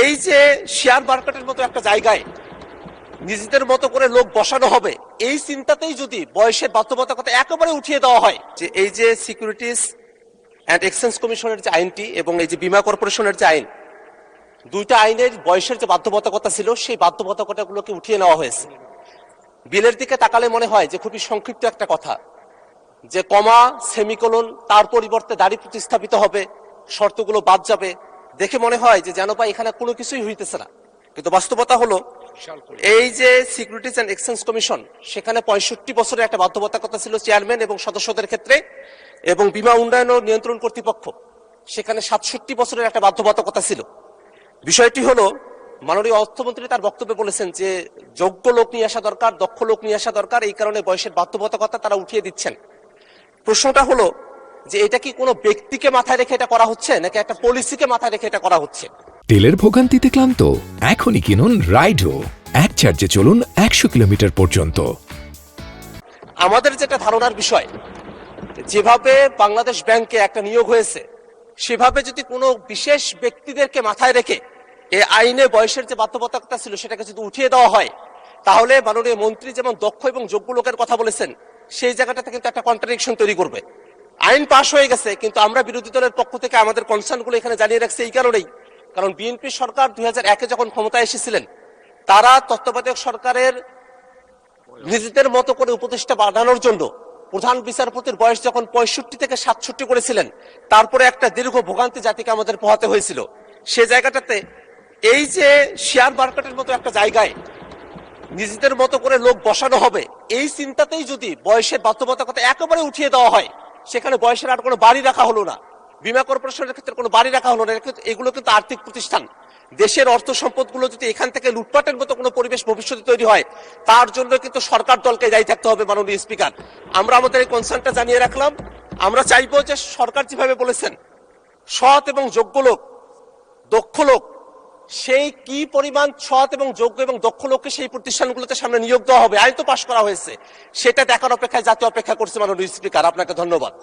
এই যে শেয়ার মার্কেটের মতো একটা জায়গায় নিজেদের মতো করে লোক বসানো হবে, এই চিন্তাতেই যদি বয়সের বাধ্যবাধকতা একেবারে উঠিয়ে দেওয়া হয়, যে এই যে সিকিউরিটিজ অ্যান্ড এক্সচেঞ্জ কমিশনের যে আইনটি এবং এই যে বীমা কর্পোরেশনের যে আইন, দুইটা আইনের বয়সের যে বাধ্যবাধকতা ছিল সেই বাধ্যবাধকতাগুলোকে উঠিয়ে নেওয়া হয়েছে। বিলের দিকে তাকালে মনে হয় যে খুবই সংক্ষিপ্ত একটা কথা, যে কমা সেমিকোলন তার পরিবর্তে দাড়ি প্রতিস্থাপিত হবে, শর্তগুলো বাদ যাবে। দেখে মনে হয় যে যেন বা এখানে কোনো কিছুই হইতেছে না, কিন্তু বাস্তবতা হলো এই যে সিকিউরিটিজ অ্যান্ড এক্সচেঞ্জ কমিশন, সেখানে 65 বছরের একটা বাধ্যবাধকতা ছিল চেয়ারম্যান এবং সদস্যদের ক্ষেত্রে, এবং বীমা উন্নয়ন ও নিয়ন্ত্রণ কর্তৃপক্ষ সেখানে 67 বছরের একটা বাধ্যবাধকতা ছিল। বিষয়টি হলো, মাননীয় অর্থমন্ত্রী তার বক্তব্যে বলেছেন যে যোগ্য লোক নিয়ে আসা দরকার, দক্ষ লোক নিয়ে আসা দরকার, এই কারণে বয়সের বাধ্যবাধকতা তারা উঠিয়ে দিচ্ছেন। প্রশ্নটা হলো যে এটা কি কোনো ব্যক্তিকে মাথায় রেখে এটা করা হচ্ছে, নাকি একটা পলিসিকে মাথায় রেখে এটা করা হচ্ছে? তেলের ভোগান্তিতে ক্লান্ত? এখনই কিনুন রাইডো, এক চার্জে চলুন 100 কিলোমিটার পর্যন্ত। আমাদের যেটা ধারণার বিষয়, যেভাবে বাংলাদেশ ব্যাংকে একটা নিয়োগ হয়েছে, সেভাবে যদি কোনো বিশেষ ব্যক্তিদেরকে মাথায় রেখে এই আইনে বয়সের যে বাধ্যবাধকতা ছিল সেটাকে যদি উঠিয়ে দেওয়া হয়, তাহলে মাননীয় মন্ত্রী যেমন দক্ষ এবং যোগ্য লোকের কথা বলেছেন, সেই জায়গাটাতে কিন্তু একটা কন্ট্রাডিকশন তৈরি করবে। আইন পাশ হয়ে গেছে, কিন্তু আমরা বিরোধী দলের পক্ষ থেকে আমাদের কনসার্নগুলো এখানে জানিয়ে রাখছি এই কারণেই, কারণ বিএনপি সরকার 2001-এ যখন ক্ষমতায় এসেছিলেন, তারা তত্ত্বাবধায়ক সরকারের নিজেদের মতো করে উপদেষ্টা বাড়ানোর জন্য প্রধান বিচারপতির বয়স যখন 65 থেকে 67 করেছিলেন, তারপরে একটা দীর্ঘ ভোগান্তি জাতিকে আমাদের পোহাতে হয়েছিল। সে জায়গাটাতে এই যে শেয়ার মার্কেটের মতো একটা জায়গায় নিজেদের মতো করে লোক বসানো হবে, এই চিন্তাতেই যদি বয়সের বাধ্যবাধকতা একেবারে উঠিয়ে দেওয়া হয়, সেখানে বয়সের আর কোনো বাড়ি রাখা হলো না, বীমা কর্পোরেশনের ক্ষেত্রে কোনো বাড়ি রাখা হলো না। এগুলো কিন্তু আর্থিক প্রতিষ্ঠান, দেশের অর্থ সম্পদগুলো যদি এখান থেকে লুটপাটের মতো কোনো পরিবেশ ভবিষ্যতে তৈরি হয়, তার জন্য কিন্তু সরকার দলকে দায়ী থাকতে হবে। মাননীয় স্পিকার, আমরা আমাদের এই কনসার্নটা জানিয়ে রাখলাম। আমরা চাইবো যে সরকার যেভাবে বলেছেন সৎ এবং যোগ্য লোক, দক্ষ লোক, সেই কি পরিমাণ সৎ এবং যোগ্য এবং দক্ষ লোককে সেই প্রতিষ্ঠানগুলোতে সামনে নিয়োগ দেওয়া হবে, আইন তো পাশ করা হয়েছে, সেটা দেখার অপেক্ষায় জাতীয় অপেক্ষা করছে। মাননীয় স্পিকার, আপনাকে ধন্যবাদ।